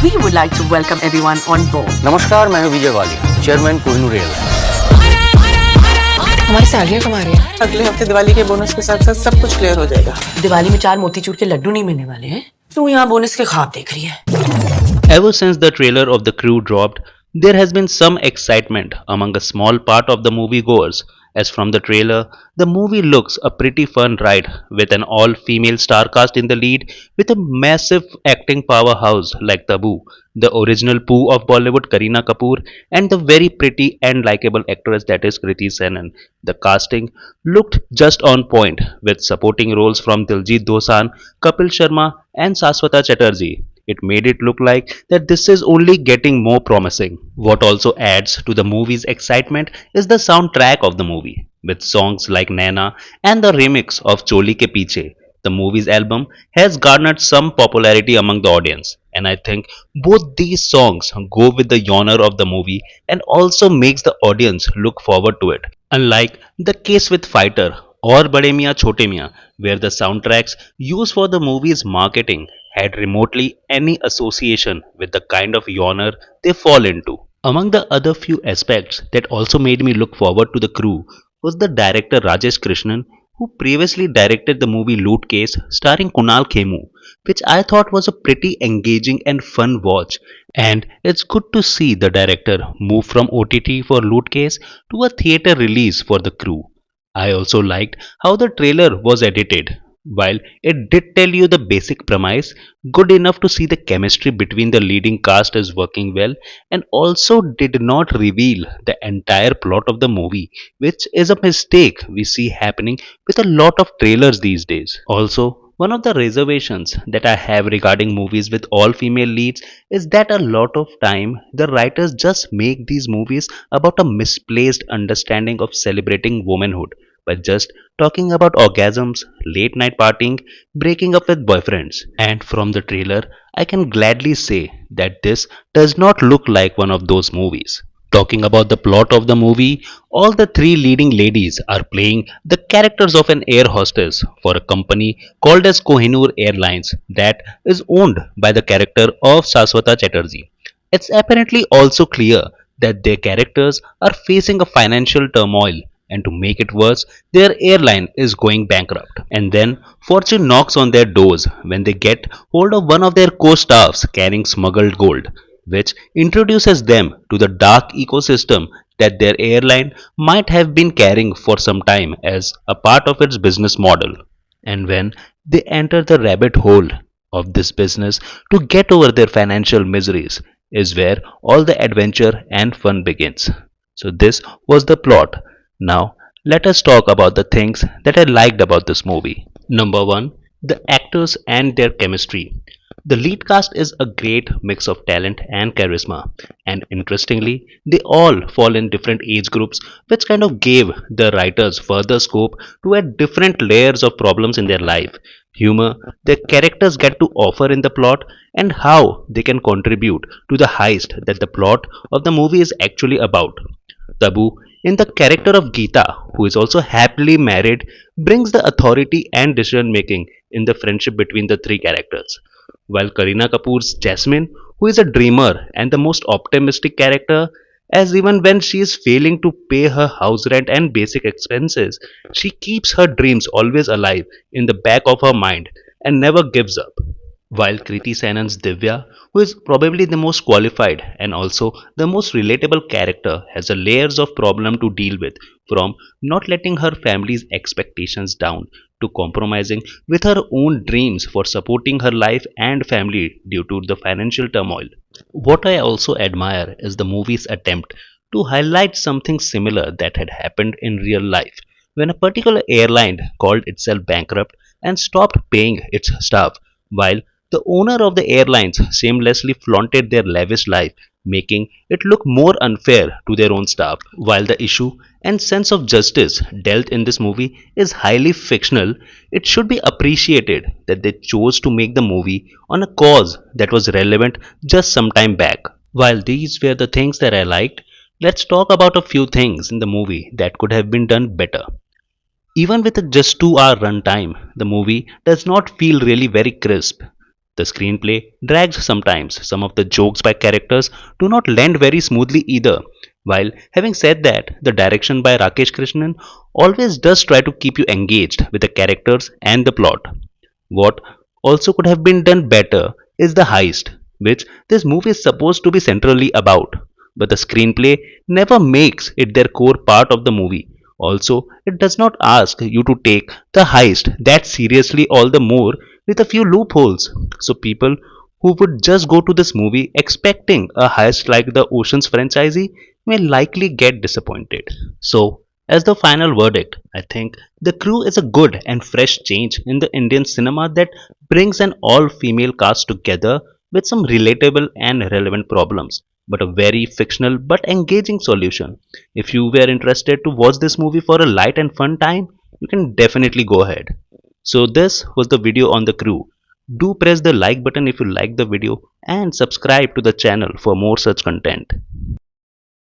we would like to welcome everyone on board. नमस्कार, मैं हूं विजय वालिया, चेयरमैन कोहिनूर रेल। हमारी सैलरी कमा रहे हैं। अगले हफ्ते दिवाली के बोनस के साथ साथ सब कुछ क्लियर हो जाएगा। दिवाली में 4 मोतीचूर के लड्डू नहीं मिलने वाले हैं। तू यहाँ बोनस के ख्वाब देख रही है। Ever since the trailer of The Crew dropped, there has been some excitement among a small part of the moviegoers. As from the trailer, the movie looks a pretty fun ride with an all-female star cast in the lead with a massive acting powerhouse like Tabu, the original Pooh of Bollywood Kareena Kapoor, and the very pretty and likable actress that is Kriti Sanon. The casting looked just on point with supporting roles from Diljit Dosanjh, Kapil Sharma, and Saswata Chatterjee. It made it look like that this is only getting more promising. What also adds to the movie's excitement is the soundtrack of the movie, with songs like Naina and the remix of Choli Ke Piche. The movie's album has garnered some popularity among the audience, and I think both these songs go with the genre of the movie and also makes the audience look forward to it. Unlike the case with Fighter or Bade Miyan Chote Miyan, where the soundtracks used for the movie's marketing had remotely any association with the kind of genre they fall into. Among the other few aspects that also made me look forward to The Crew was the director Rajesh Krishnan, who previously directed the movie Loot Case starring Kunal Khemu, which I thought was a pretty engaging and fun watch. And it's good to see the director move from OTT for Loot Case to a theatre release for The Crew. I also liked how the trailer was edited. While it did tell you the basic premise, good enough to see the chemistry between the leading cast is working well, and also did not reveal the entire plot of the movie, which is a mistake we see happening with a lot of trailers these days. Also, one of the reservations that I have regarding movies with all female leads is that a lot of time the writers just make these movies about a misplaced understanding of celebrating womanhood by just talking about orgasms, late night partying, breaking up with boyfriends. And from the trailer, I can gladly say that this does not look like one of those movies. Talking about the plot of the movie, all the 3 leading ladies are playing the characters of an air hostess for a company called as Kohinoor Airlines that is owned by the character of Saswata Chatterjee. It's apparently also clear that their characters are facing a financial turmoil, and to make it worse, their airline is going bankrupt. And then fortune knocks on their doors when they get hold of one of their co-staffs carrying smuggled gold, which introduces them to the dark ecosystem that their airline might have been carrying for some time as a part of its business model. And when they enter the rabbit hole of this business to get over their financial miseries is where all the adventure and fun begins. So this was the plot. Now, let us talk about the things that I liked about this movie. Number 1, the actors and their chemistry. The lead cast is a great mix of talent and charisma, and interestingly, they all fall in different age groups, which kind of gave the writers further scope to add different layers of problems in their life, humor their characters get to offer in the plot, and how they can contribute to the heist that the plot of the movie is actually about. Tabu, in the character of Geeta, who is also happily married, brings the authority and decision making in the friendship between the 3 characters. While Kareena Kapoor's Jasmine, who is a dreamer and the most optimistic character, as even when she is failing to pay her house rent and basic expenses, she keeps her dreams always alive in the back of her mind and never gives up. While Kriti Sanon's Divya, who is probably the most qualified and also the most relatable character, has a layers of problem to deal with, from not letting her family's expectations down to compromising with her own dreams for supporting her life and family due to the financial turmoil. What I also admire is the movie's attempt to highlight something similar that had happened in real life when a particular airline called itself bankrupt and stopped paying its staff, while the owner of the airlines shamelessly flaunted their lavish life, making it look more unfair to their own staff. While the issue and sense of justice dealt in this movie is highly fictional, it should be appreciated that they chose to make the movie on a cause that was relevant just some time back. While these were the things that I liked, let's talk about a few things in the movie that could have been done better. Even with a just 2-hour runtime, the movie does not feel really very crisp. The screenplay drags sometimes. Some of the jokes by characters do not land very smoothly either. While having said that, the direction by Rakesh Krishnan always does try to keep you engaged with the characters and the plot. What also could have been done better is the heist, which this movie is supposed to be centrally about, but the screenplay never makes it their core part of the movie. Also, it does not ask you to take the heist that seriously, all the more with a few loopholes. So, people who would just go to this movie expecting a heist like the Oceans franchisee may likely get disappointed. So, as the final verdict, I think The Crew is a good and fresh change in the Indian cinema that brings an all female cast together with some relatable and relevant problems, but a very fictional but engaging solution. If you were interested to watch this movie for a light and fun time, you can definitely go ahead. So, this was the video on The Crew. Do press the like button if you like the video and subscribe to the channel for more such content.